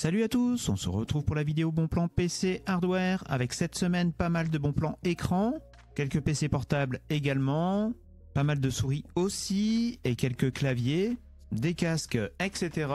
Salut à tous, on se retrouve pour la vidéo bon plan PC hardware avec cette semaine pas mal de bons plans écran, quelques PC portables également, pas mal de souris aussi et quelques claviers, des casques, etc.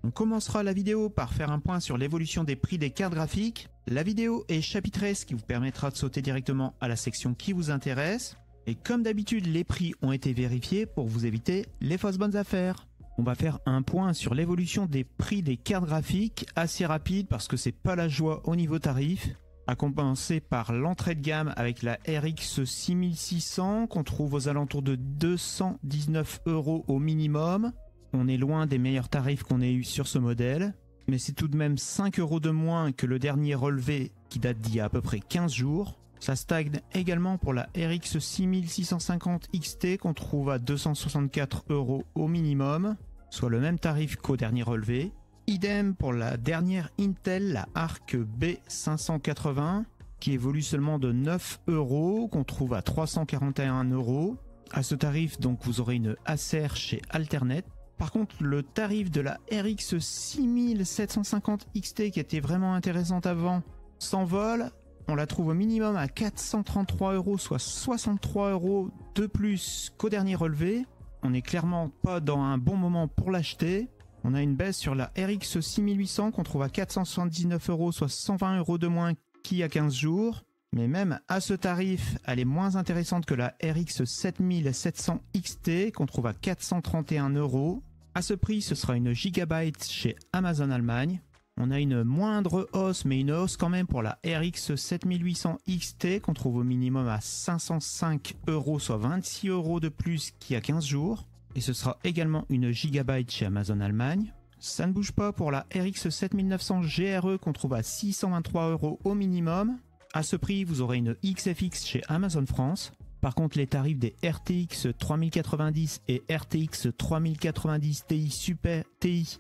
On commencera la vidéo par faire un point sur l'évolution des prix des cartes graphiques. La vidéo est chapitrée, ce qui vous permettra de sauter directement à la section qui vous intéresse. Et comme d'habitude, les prix ont été vérifiés pour vous éviter les fausses bonnes affaires. On va faire un point sur l'évolution des prix des cartes graphiques assez rapide parce que c'est pas la joie au niveau tarif. À commencer par l'entrée de gamme avec la RX 6600 qu'on trouve aux alentours de 219 € au minimum. On est loin des meilleurs tarifs qu'on ait eu sur ce modèle, mais c'est tout de même 5 € de moins que le dernier relevé qui date d'il y a à peu près 15 jours. Ça stagne également pour la RX 6650 XT qu'on trouve à 264 € au minimum, soit le même tarif qu'au dernier relevé. Idem pour la dernière Intel, la Arc B580, qui évolue seulement de 9 € qu'on trouve à 341 €. À ce tarif, donc, vous aurez une Acer chez Alternet. Par contre, le tarif de la RX 6750 XT, qui était vraiment intéressante avant, s'envole. On la trouve au minimum à 433 €, soit 63 € de plus qu'au dernier relevé. On n'est clairement pas dans un bon moment pour l'acheter. On a une baisse sur la RX 6800 qu'on trouve à 479 €, soit 120 € de moins qu'il y a 15 jours. Mais même à ce tarif, elle est moins intéressante que la RX 7700 XT qu'on trouve à 431 €. À ce prix, ce sera une Gigabyte chez Amazon Allemagne. On a une moindre hausse, mais une hausse quand même pour la RX 7800 XT qu'on trouve au minimum à 505 €, soit 26 € de plus qu'il y a 15 jours. Et ce sera également une Gigabyte chez Amazon Allemagne. Ça ne bouge pas pour la RX 7900 GRE qu'on trouve à 623 € au minimum. À ce prix, vous aurez une XFX chez Amazon France. Par contre, les tarifs des RTX 3090 et RTX 3090 Ti Super TI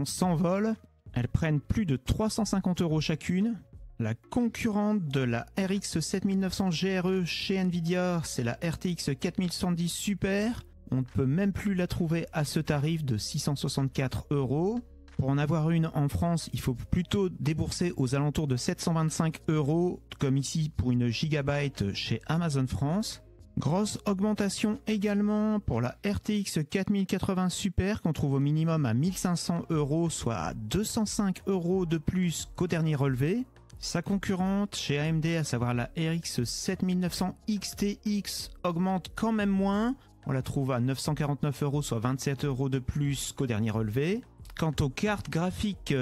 s'envolent. Elles prennent plus de 350 € chacune. La concurrente de la RX 7900 GRE chez Nvidia, c'est la RTX 4070 Super. On ne peut même plus la trouver à ce tarif de 664 €. Pour en avoir une en France, il faut plutôt débourser aux alentours de 725 €, comme ici pour une Gigabyte chez Amazon France. Grosse augmentation également pour la RTX 4080 Super qu'on trouve au minimum à 1500 €, soit à 205 € de plus qu'au dernier relevé. Sa concurrente chez AMD, à savoir la RX 7900 XTX, augmente quand même moins. On la trouve à 949 €, soit 27 € de plus qu'au dernier relevé. Quant aux cartes graphiques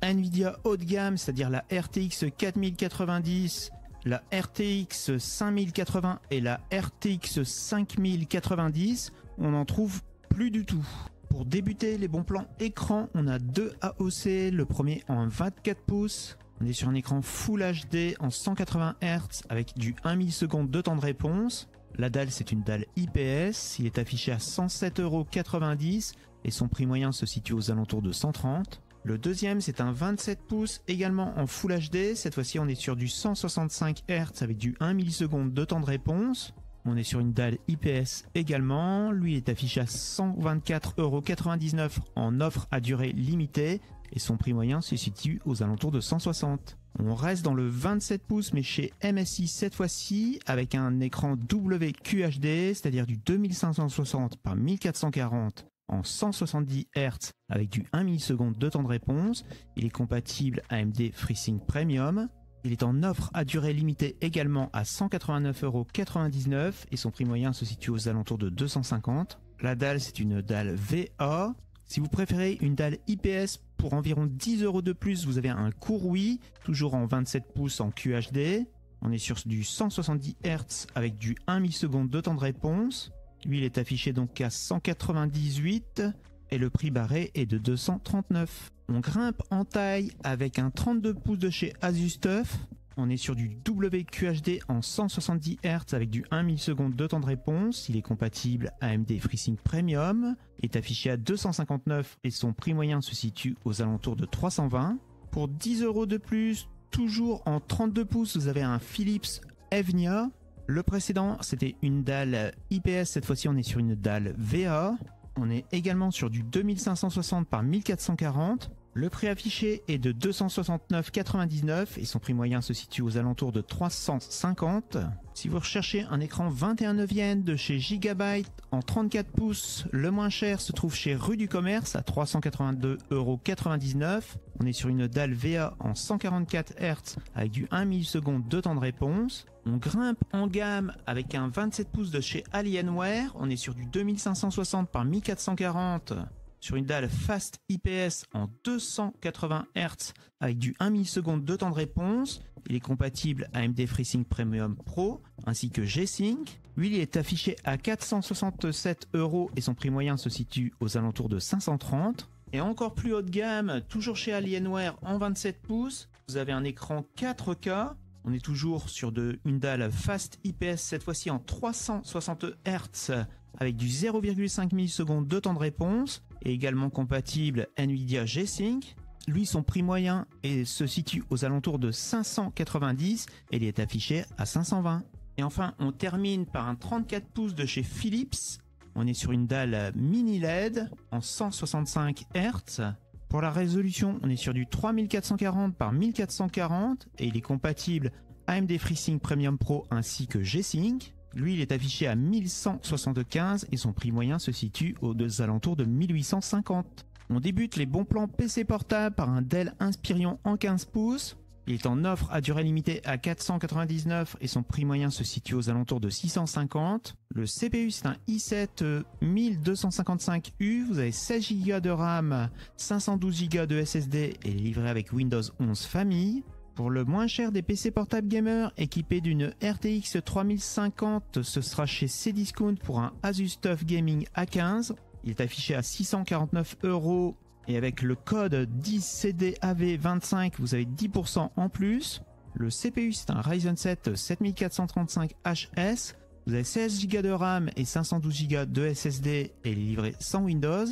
Nvidia haut de gamme, c'est-à-dire la RTX 4090, la RTX 5080 et la RTX 5090, on n'en trouve plus du tout. Pour débuter les bons plans écran, on a deux AOC, le premier en 24 pouces. On est sur un écran Full HD en 180 Hz avec du 1 ms de temps de réponse. La dalle, c'est une dalle IPS, il est affiché à 107,90 € et son prix moyen se situe aux alentours de 130. Le deuxième, c'est un 27 pouces, également en Full HD. Cette fois-ci, on est sur du 165 Hz avec du 1 ms de temps de réponse. On est sur une dalle IPS également. Lui est affiché à 124,99 € en offre à durée limitée et son prix moyen se situe aux alentours de 160. On reste dans le 27 pouces mais chez MSI cette fois-ci avec un écran WQHD, c'est-à-dire du 2560 par 1440 en 170 Hz avec du 1 ms de temps de réponse. Il est compatible AMD FreeSync Premium. Il est en offre à durée limitée également à 189,99 € et son prix moyen se situe aux alentours de 250. La dalle, c'est une dalle VA. Si vous préférez une dalle IPS pour environ 10 € de plus, vous avez un Kurui, toujours en 27 pouces en QHD. On est sur du 170 Hz avec du 1 ms de temps de réponse. Lui, il est affiché donc à 198 et le prix barré est de 239. On grimpe en taille avec un 32 pouces de chez ASUSTUF. On est sur du WQHD en 170 Hz avec du 1 ms de temps de réponse. Il est compatible AMD FreeSync Premium. Il est affiché à 259 et son prix moyen se situe aux alentours de 320. Pour 10 € de plus, toujours en 32 pouces, vous avez un Philips Evnia. Le précédent, c'était une dalle IPS. Cette fois-ci, on est sur une dalle VA. On est également sur du 2560 par 1440. Le prix affiché est de 269,99 et son prix moyen se situe aux alentours de 350. Si vous recherchez un écran 21 neuvième de chez Gigabyte en 34 pouces, le moins cher se trouve chez Rue du Commerce à 382,99 €. On est sur une dalle VA en 144 Hz avec du 1 milliseconde de temps de réponse. On grimpe en gamme avec un 27 pouces de chez Alienware. On est sur du 2560 par 1440 sur une dalle Fast IPS en 280 Hz avec du 1 milliseconde de temps de réponse. Il est compatible AMD FreeSync Premium Pro ainsi que G-Sync. Lui, il est affiché à 467 € et son prix moyen se situe aux alentours de 530. Et encore plus haut de gamme, toujours chez Alienware en 27 pouces, vous avez un écran 4K. On est toujours sur une dalle Fast IPS, cette fois-ci en 360 Hz avec du 0,5 millisecondes de temps de réponse et également compatible Nvidia G-Sync. Lui, son prix moyen se situe aux alentours de 590 et il est affiché à 520. Et enfin, on termine par un 34 pouces de chez Philips. On est sur une dalle mini LED en 165 Hz. Pour la résolution, on est sur du 3440 par 1440 et il est compatible AMD FreeSync Premium Pro ainsi que G-Sync. Lui, il est affiché à 1175 et son prix moyen se situe aux alentours de 1850. On débute les bons plans PC portable par un Dell Inspiron en 15 pouces. Il est en offre à durée limitée à 499 et son prix moyen se situe aux alentours de 650. Le CPU, c'est un i7 1255U. Vous avez 16 Go de RAM, 512 Go de SSD et livré avec Windows 11 Famille. Pour le moins cher des PC portables gamer équipé d'une RTX 3050, ce sera chez Cdiscount pour un Asus TUF Gaming A15. Il est affiché à 649 € et avec le code 10CDAV25, vous avez 10% en plus. Le CPU, c'est un Ryzen 7 7435HS. Vous avez 16 Go de RAM et 512 Go de SSD et il est livré sans Windows.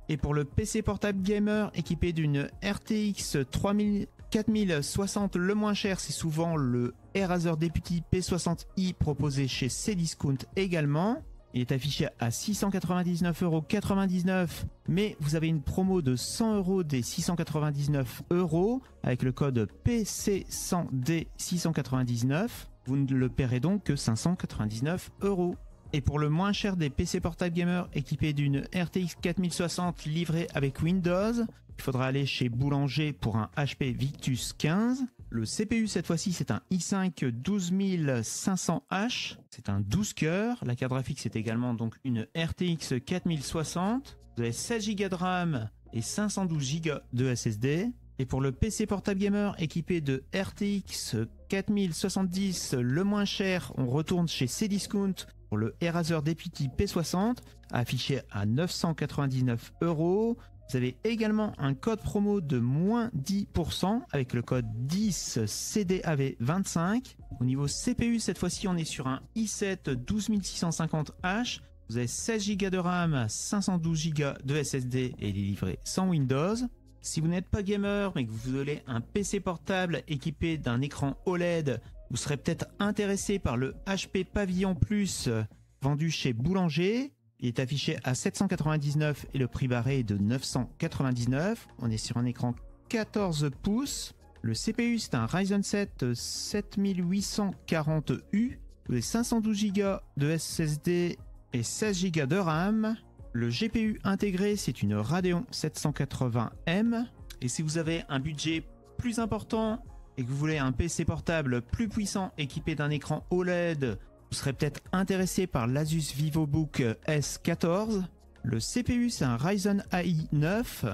Et pour le PC portable gamer équipé d'une RTX 4060, le moins cher, c'est souvent le Razer Deputy P60i proposé chez Cdiscount également. Il est affiché à 699,99 €, mais vous avez une promo de 100 € des 699 € avec le code PC100D699. Vous ne le paierez donc que 599 €. Et pour le moins cher des PC portable gamer équipés d'une RTX 4060 livrée avec Windows, il faudra aller chez Boulanger pour un HP Victus 15. Le CPU cette fois-ci c'est un i5 12500H, c'est un 12 cœurs. La carte graphique c'est également donc une RTX 4060. Vous avez 16 Go de RAM et 512 Go de SSD. Et pour le PC portable gamer équipé de RTX 4070, le moins cher, on retourne chez Cdiscount pour le Razer Deputy P60, affiché à 999 €. Vous avez également un code promo de moins 10% avec le code 10CDAV25. Au niveau CPU, cette fois-ci, on est sur un i7 12650H. Vous avez 16 Go de RAM, 512 Go de SSD et il est livré sans Windows. Si vous n'êtes pas gamer mais que vous voulez un PC portable équipé d'un écran OLED, vous serez peut-être intéressé par le HP Pavillon Plus vendu chez Boulanger. Il est affiché à 799 et le prix barré est de 999. On est sur un écran 14 pouces. Le CPU, c'est un Ryzen 7 7840U. Vous avez 512 Go de SSD et 16 Go de RAM. Le GPU intégré, c'est une Radeon 780M. Et si vous avez un budget plus important et que vous voulez un PC portable plus puissant équipé d'un écran OLED, vous serez peut-être intéressé par l'Asus VivoBook S14. Le CPU, c'est un Ryzen AI 9.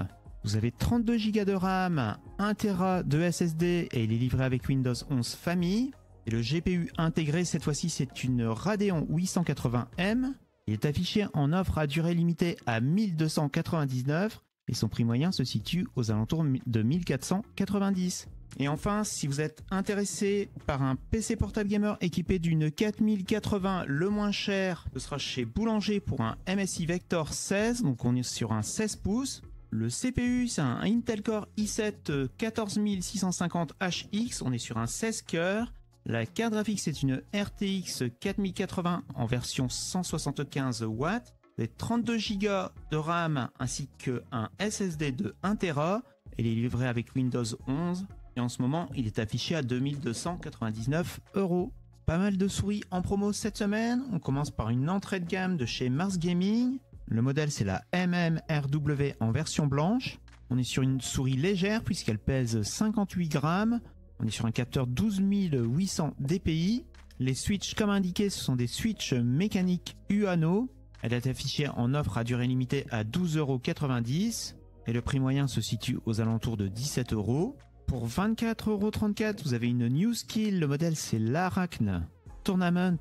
Vous avez 32 Go de RAM, 1 Tera de SSD et il est livré avec Windows 11 Famille. Et le GPU intégré, cette fois-ci, c'est une Radeon 880M. Il est affiché en offre à durée limitée à 1299 et son prix moyen se situe aux alentours de 1490. Et enfin, si vous êtes intéressé par un PC portable gamer équipé d'une 4080, le moins cher, ce sera chez Boulanger pour un MSI Vector 16, donc on est sur un 16 pouces. Le CPU, c'est un Intel Core i7 14650HX, on est sur un 16 cœurs. La carte graphique, c'est une RTX 4080 en version 175 watts. Vous avez 32 Go de RAM ainsi qu'un SSD de 1 Tera. Il est livré avec Windows 11 et en ce moment, il est affiché à 2299 €. Pas mal de souris en promo cette semaine. On commence par une entrée de gamme de chez Mars Gaming. Le modèle, c'est la MMRW en version blanche. On est sur une souris légère puisqu'elle pèse 58 grammes. On est sur un capteur 12800 dpi. Les switches, comme indiqué, ce sont des switches mécaniques UANO. Elle est affichée en offre à durée limitée à 12,90 € et le prix moyen se situe aux alentours de 17 €. Pour 24,34 €, vous avez une New Skill. Le modèle, c'est l'Arachne Tournament.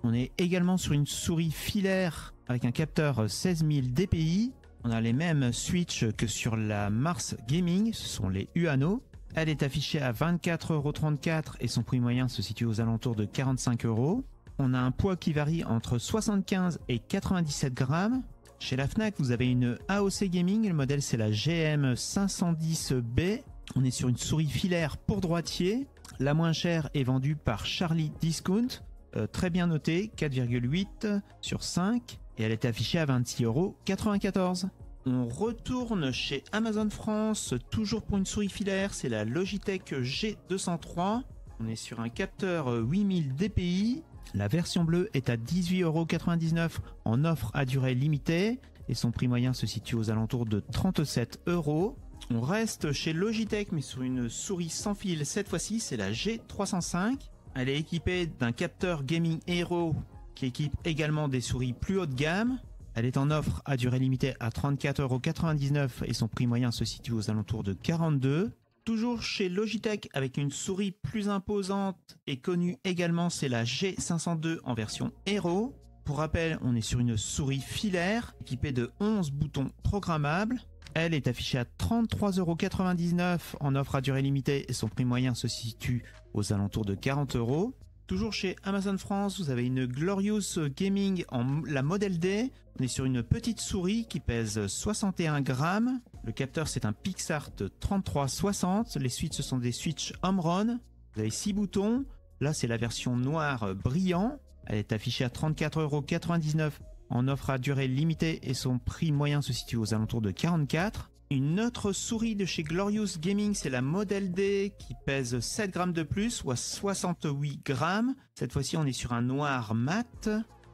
On est également sur une souris filaire avec un capteur 16000 dpi. On a les mêmes switches que sur la Mars Gaming, ce sont les UANO. Elle est affichée à 24,34 € et son prix moyen se situe aux alentours de 45 €. On a un poids qui varie entre 75 et 97 grammes. Chez la Fnac, vous avez une AOC Gaming. Le modèle, c'est la GM510B. On est sur une souris filaire pour droitier. La moins chère est vendue par Charlie Discount. Très bien notée, 4,8 sur 5. Et elle est affichée à 26,94 €. On retourne chez Amazon France, toujours pour une souris filaire. C'est la Logitech G203. On est sur un capteur 8000 dpi. La version bleue est à 18,99 € en offre à durée limitée. Et son prix moyen se situe aux alentours de 37 €. On reste chez Logitech mais sur une souris sans fil. Cette fois-ci, c'est la G305. Elle est équipée d'un capteur Gaming Hero qui équipe également des souris plus haut de gamme. Elle est en offre à durée limitée à 34,99 € et son prix moyen se situe aux alentours de 42 €. Toujours chez Logitech avec une souris plus imposante et connue également, c'est la G502 en version Hero. Pour rappel, on est sur une souris filaire équipée de 11 boutons programmables. Elle est affichée à 33,99 € en offre à durée limitée et son prix moyen se situe aux alentours de 40 €. Toujours chez Amazon France, vous avez une Glorious Gaming en la Model D. On est sur une petite souris qui pèse 61 grammes. Le capteur, c'est un PixArt 3360. Les switches, ce sont des switches Omron. Vous avez 6 boutons. Là, c'est la version noire brillant. Elle est affichée à 34,99 € en offre à durée limitée et son prix moyen se situe aux alentours de 44 €. Une autre souris de chez Glorious Gaming, c'est la Model D qui pèse 7 grammes de plus, soit 68 grammes. Cette fois-ci, on est sur un noir mat.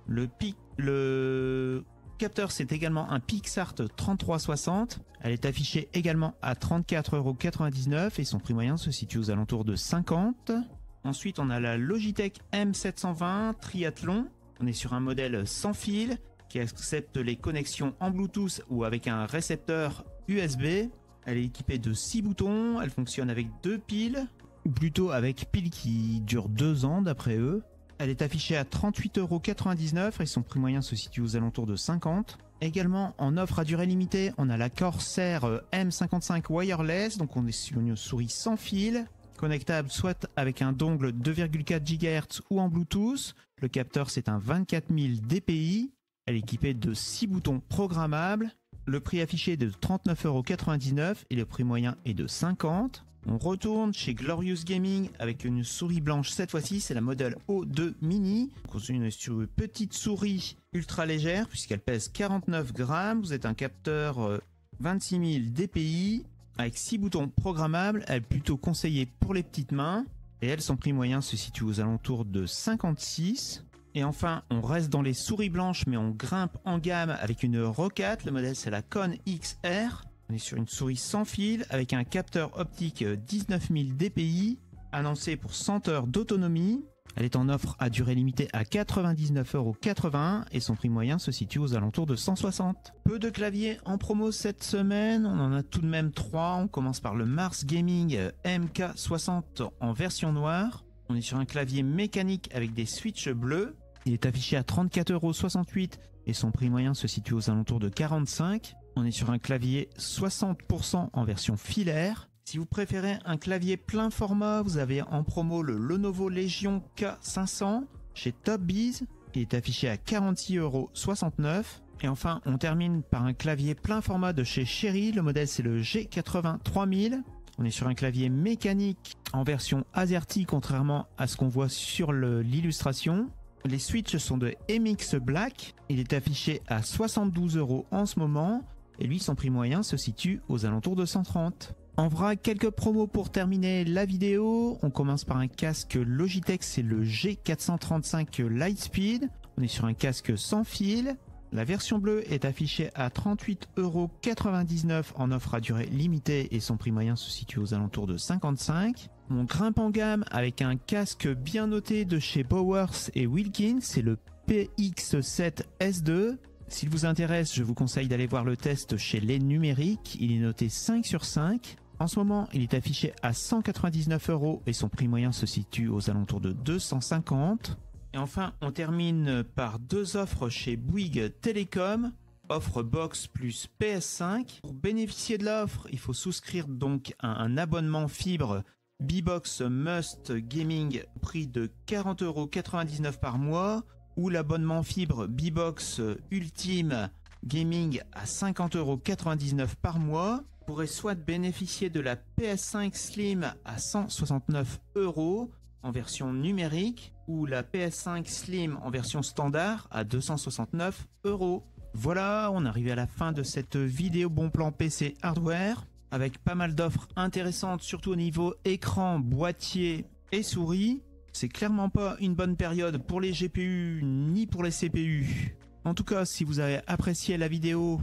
Le capteur, c'est également un PixArt 3360. Elle est affichée également à 34,99 € et son prix moyen se situe aux alentours de 50 €. Ensuite, on a la Logitech M720 Triathlon. On est sur un modèle sans fil qui accepte les connexions en Bluetooth ou avec un récepteur USB. Elle est équipée de 6 boutons. Elle fonctionne avec 2 piles, plutôt avec piles qui durent 2 ans d'après eux. Elle est affichée à 38,99 € et son prix moyen se situe aux alentours de 50 €. Également en offre à durée limitée, on a la Corsair M55 Wireless. Donc on est sur une souris sans fil, connectable soit avec un dongle 2,4 GHz ou en Bluetooth. Le capteur, c'est un 24000 dpi. Elle est équipée de 6 boutons programmables. Le prix affiché est de 39,99 € et le prix moyen est de 50 €. On retourne chez Glorious Gaming avec une souris blanche. Cette fois-ci, c'est la modèle O2 Mini. Sur une petite souris ultra légère puisqu'elle pèse 49 grammes. Vous êtes un capteur 26000 dpi avec 6 boutons programmables. Elle est plutôt conseillée pour les petites mains. Et elle, son prix moyen se situe aux alentours de 56 €. Et enfin, on reste dans les souris blanches, mais on grimpe en gamme avec une Rocat. Le modèle, c'est la Con XR. On est sur une souris sans fil avec un capteur optique 19000 dpi, annoncé pour 100 heures d'autonomie. Elle est en offre à durée limitée à 99,81 € et son prix moyen se situe aux alentours de 160 €. Peu de claviers en promo cette semaine, on en a tout de même 3. On commence par le Mars Gaming MK60 en version noire. On est sur un clavier mécanique avec des switches bleus. Il est affiché à 34,68 € et son prix moyen se situe aux alentours de 45 €. On est sur un clavier 60% en version filaire. Si vous préférez un clavier plein format, vous avez en promo le Lenovo Legion K500 chez Topbiz. Il est affiché à 46,69 €. Et enfin, on termine par un clavier plein format de chez Cherry. Le modèle, c'est le G803000. On est sur un clavier mécanique en version AZERTY, contrairement à ce qu'on voit sur l'illustration. Les switches sont de MX Black. Il est affiché à 72 € en ce moment. Et lui, son prix moyen se situe aux alentours de 130 €. En vrac, quelques promos pour terminer la vidéo. On commence par un casque Logitech, c'est le G435 Lightspeed. On est sur un casque sans fil. La version bleue est affichée à 38,99 € en offre à durée limitée et son prix moyen se situe aux alentours de 55. On grimpe en gamme avec un casque bien noté de chez Bowers et Wilkins, c'est le PX7S2. S'il vous intéresse, je vous conseille d'aller voir le test chez Les Numériques, il est noté 5 sur 5. En ce moment, il est affiché à 199 € et son prix moyen se situe aux alentours de 250. Et enfin, on termine par deux offres chez Bouygues Télécom. Offre box plus PS5. Pour bénéficier de l'offre, il faut souscrire donc à un abonnement fibre Bbox Must Gaming prix de 40,99 € par mois ou l'abonnement fibre Bbox Ultime Gaming à 50,99 € par mois. Vous pourrez soit bénéficier de la PS5 Slim à 169 € en version numérique ou la PS5 Slim en version standard à 269 €. Voilà, on est arrivé à la fin de cette vidéo bon plan PC hardware avec pas mal d'offres intéressantes, surtout au niveau écran, boîtier et souris. C'est clairement pas une bonne période pour les GPU ni pour les CPU. En tout cas, si vous avez apprécié la vidéo,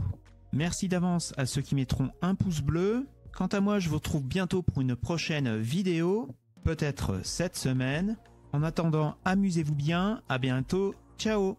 merci d'avance à ceux qui mettront un pouce bleu. Quant à moi, je vous retrouve bientôt pour une prochaine vidéo, peut-être cette semaine. En attendant, amusez-vous bien, à bientôt, ciao!